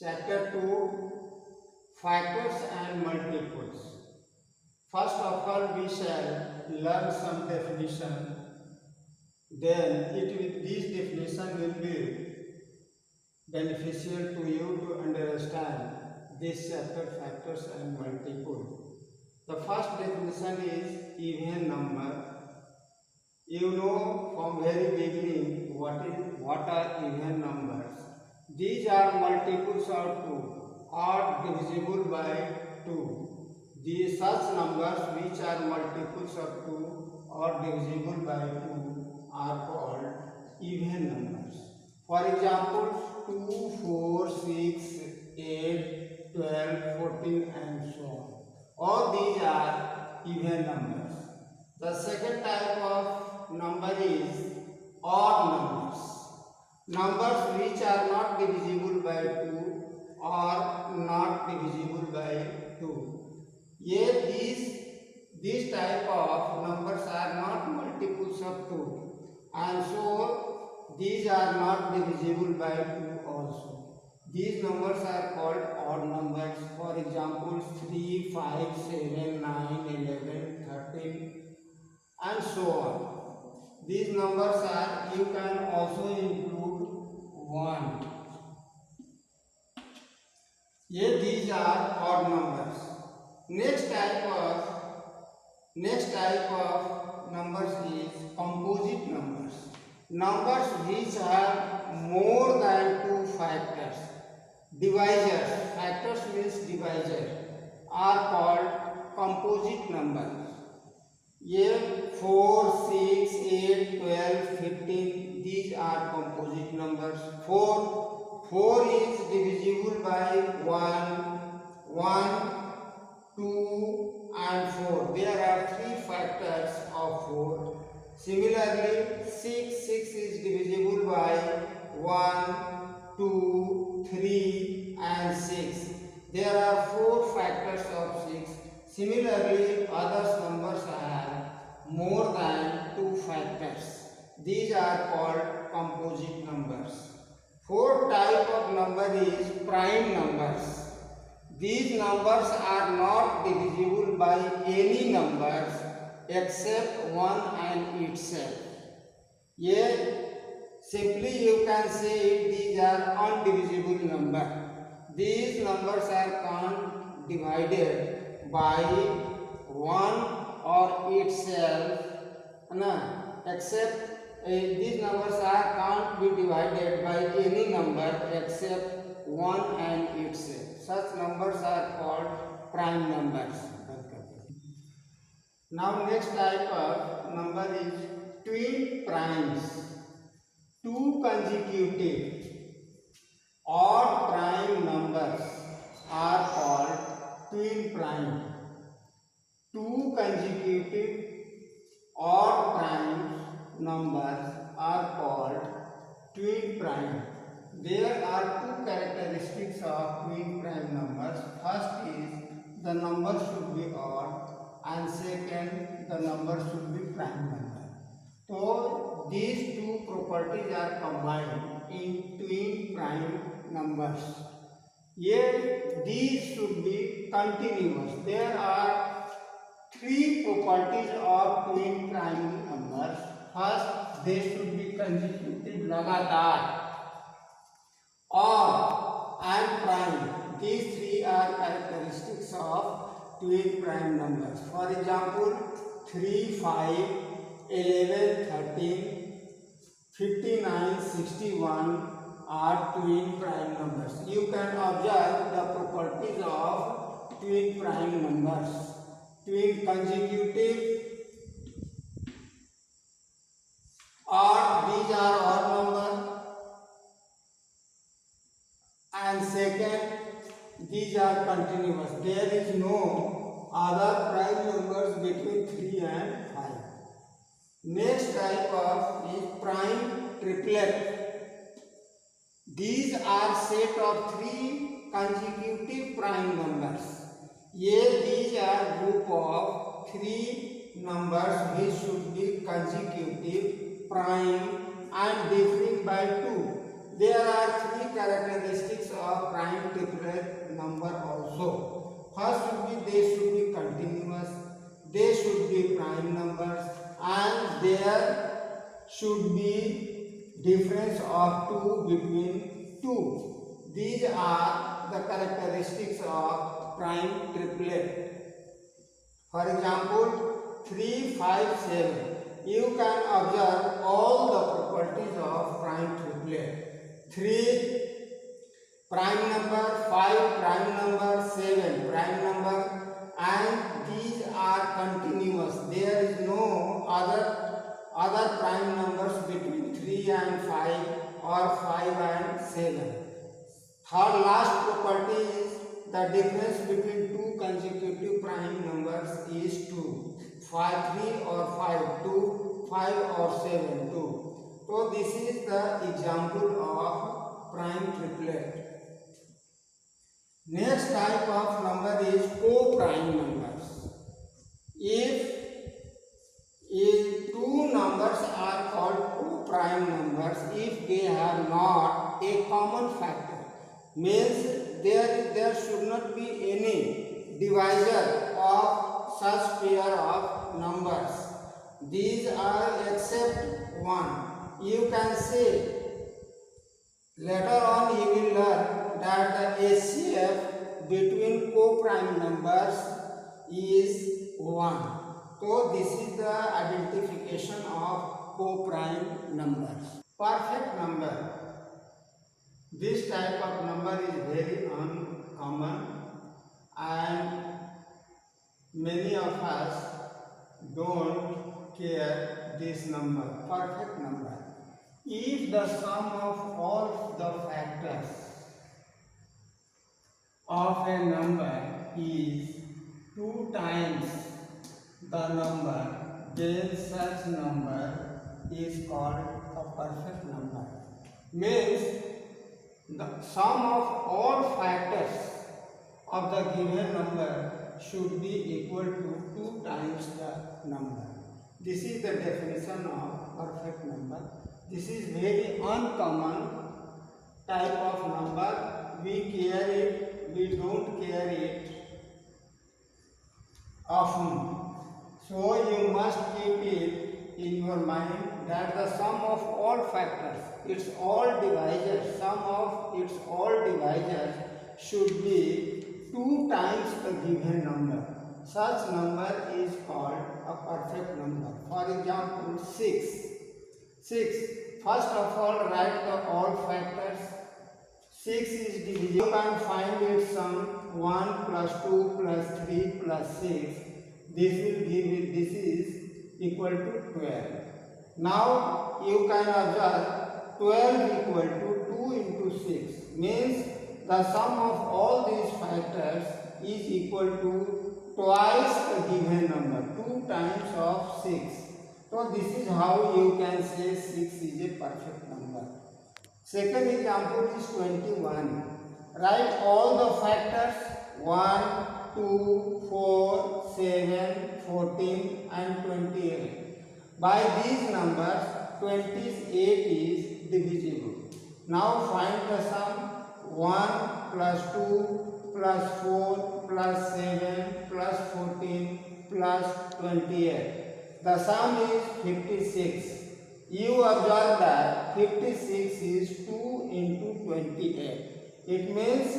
Chapter 2, Factors and Multiples. First of all, we shall learn some definition. Then this definition will be beneficial to you to understand this chapter, factors and multiple. The first definition is even number. You know from very beginning what are even numbers. These are multiples of 2 or divisible by 2. These such numbers which are multiples of 2 or divisible by 2 are called even numbers. For example, 2, 4, 6, 8, 12, 14 and so on. All these are even numbers. The second type of number is odd numbers. Numbers which are not divisible by 2 or not divisible by 2. Yet these type of numbers are not multiples of 2 and so these are not divisible by 2 also. These numbers are called odd numbers. For example, 3, 5, 7, 9, 11, 13 and so on. These numbers are, you can also include 1. These are odd numbers. Next type of numbers is composite numbers. Numbers which have more than 2 factors. Divisors, factors means divisor, are called composite numbers. 4, 6, 8, 12, 15, these are composite numbers. 4 is divisible by 1, 2 and 4. There are 3 factors of 4. Similarly, 6 is divisible by 1, 2, 3 and 6. There are 4 factors of 6. Similarly, other numbers have more than 2 factors. These are called composite numbers. Fourth type of number is prime numbers. These numbers are not divisible by any numbers except 1 and itself. Simply you can say these are undivisible numbers. These numbers are divided by 1 or itself, except these numbers can't be divided by any number except 1 and itself. Such numbers are called prime numbers. Now next type of number is twin primes. 2 consecutive odd prime numbers are called twin prime. 2 consecutive odd prime numbers are called twin prime. There are 2 characteristics of twin prime numbers. First is the number should be odd and second the number should be prime number. So these 2 properties are combined in twin prime numbers. These should be continuous. There are 3 properties of twin prime numbers. First, they should be consecutive, लगातार, odd and prime. These 3 are characteristics of twin prime numbers. For example, 3, 5, 11, 13, 59, 61 are twin prime numbers. You can observe the properties of twin prime numbers. Twin consecutive, odd, these are odd number, and second, these are continuous. There is no other prime numbers between 3 and 5. Next type of is prime triplet. These are set of 3 consecutive prime numbers. These are group of 3 numbers which should be consecutive, prime and differing by 2. There are 3 characteristics of prime prime numbers and there should be difference of 2 between 2. These are the characteristics of prime triplet. For example, 3, 5, 7. You can observe all the properties of prime triplet. 3 prime number, 5 prime number, 7 prime number, and these are continuous. There is no other prime numbers between 3 and 5 or 5 and 7. Third last property is the difference between two consecutive prime numbers is 2. 5 3 or 5 2, 5 or 7 2. So this is the example of prime triplet. Next type of number is co-prime numbers. If two numbers are called co-prime numbers if they have not a common factor, means there should not be any divisor of such pair of numbers. These are except one. You can say later on you will learn that the HCF between co-prime numbers is 1. So this is the identification of co-prime numbers. Perfect number. This type of number is very uncommon and many of us don't care this number. Perfect number. If the sum of all the factors of a number is 2 times the number, then such number is called a perfect number. Means the sum of all factors of the given number should be equal to 2 times the number. This is the definition of perfect number. This is very uncommon type of number. We care it, we don't care it often. So you must keep it in your mind that the sum of all factors, its all divisors, sum of its all divisors should be 2 times the given number. Such number is called a perfect number. For example, 6. 6. First of all, write the all factors. 6 is divisible. You can find its sum 1 plus 2 plus 3 plus 6. This is equal to 12. Now you can observe 12 equal to 2 into 6 means the sum of all these factors is equal to twice the given number, 2 times of 6. So this is how you can say 6 is a perfect number. Second example is 21. Write all the factors 1, 2, 4, 7, 14 and 28. By these numbers, 28 is divisible. Now find the sum 1 plus 2 plus 4 plus 7 plus 14 plus 28. The sum is 56. You observe that 56 is 2 into 28. It means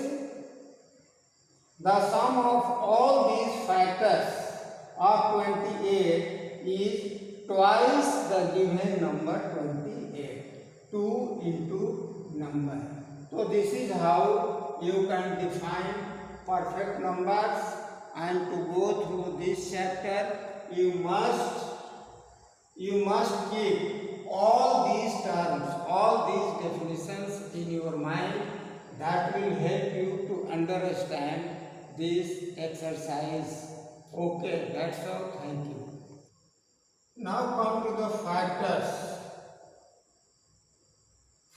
the sum of all these factors of 28 is twice the given number 28. 2 into number. So this is how you can define perfect numbers, and to go through this chapter you must keep all these terms, all these definitions in your mind. That will help you to understand this exercise. Okay, that's all. Thank you. Now come to the factors.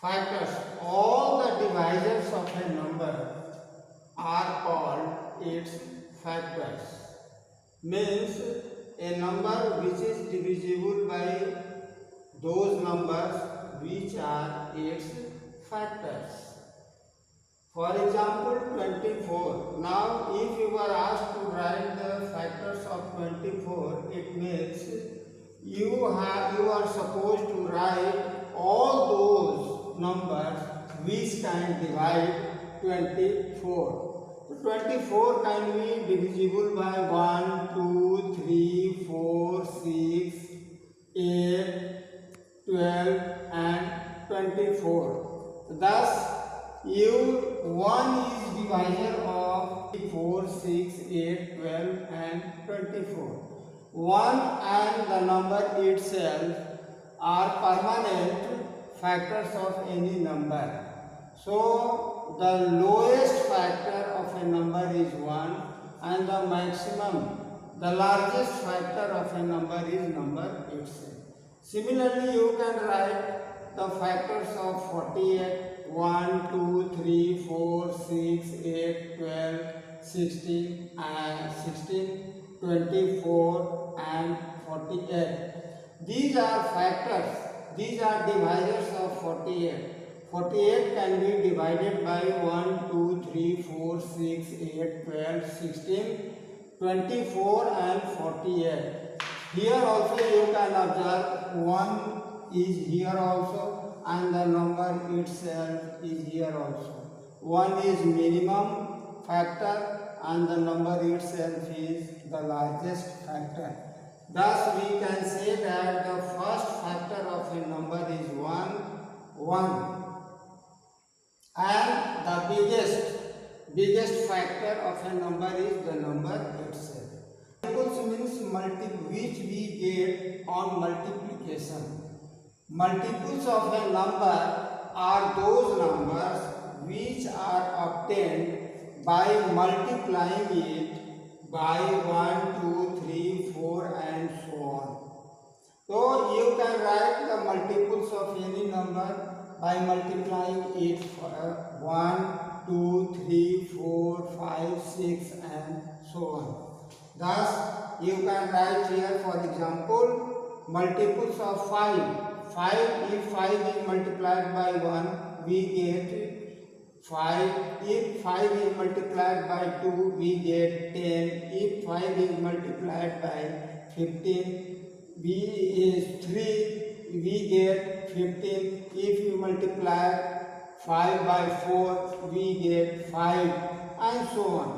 Factors. All the divisors of a number are called its factors. Means a number which is divisible by those numbers which are its factors. For example, 24. Now, if you were asked to write the factors of 24, it means you are supposed to write all those numbers which can divide 24. So 24 can be divisible by 1, 2, 3, 4, 6, 8, 12 and 24. Thus, 1 is divisor of 4, 6, 8, 12 and 24. 1 and the number itself are permanent factors of any number. So, the lowest factor of a number is 1 and the maximum, the largest factor of a number is number itself. Similarly, you can write the factors of 48, 1, 2, 3, 4, 6, 8, 12, 16, 24 and 48. These are factors, these are divisors of 48. 48 can be divided by 1, 2, 3, 4, 6, 8, 12, 16, 24 and 48. Here also you can observe 1 is here also and the number itself is here also. 1 is minimum factor and the number itself is the largest factor. Thus we can say that the first factor of a number is 1 and the biggest factor of a number is the number itself. Multiples means which we get on multiplication. Multiples of a number are those numbers which are obtained by multiplying it by 1, 2, 3, 4 and so on. So you can write the multiples of any number by multiplying it 1, 2, 3, 4, 5, 6 and so on. Thus, you can write here, for example, multiples of 5. 5, if 5 is multiplied by 1, we get 5. If 5 is multiplied by 2, we get 10. If 5 is multiplied by 15, we get 15. If you multiply 5 by 4, we get 5 and so on.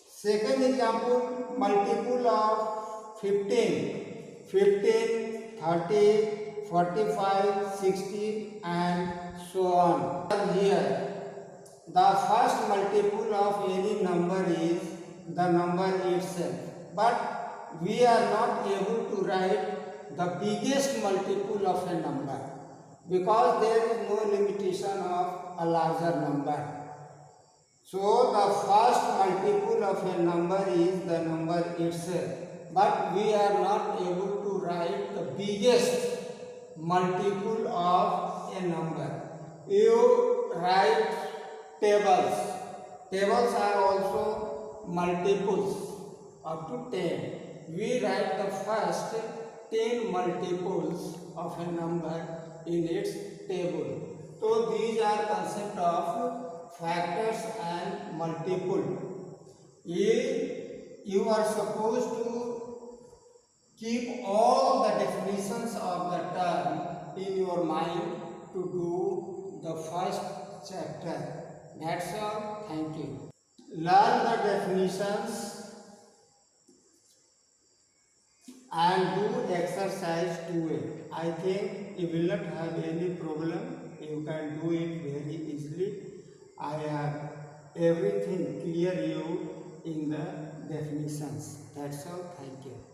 Second example, multiple of 15, 30, 45, 60 and so on. Here, the first multiple of any number is the number itself. But we are not able to write the biggest multiple of a number because there is no limitation of a larger number. So, the first multiple of a number is the number itself, but we are not able to write the biggest multiple of a number. You write tables. Tables are also multiples up to 10. We write the first 10 multiples of a number in its table. So, these are concept of factors and multiple. You are supposed to keep all the definitions of the term in your mind to do the first chapter. That's all. Thank you. Learn the definitions and do exercise 2A. I think you will not have any problem. You can do it very easily. I have everything clear you in the definitions. That's all. Thank you.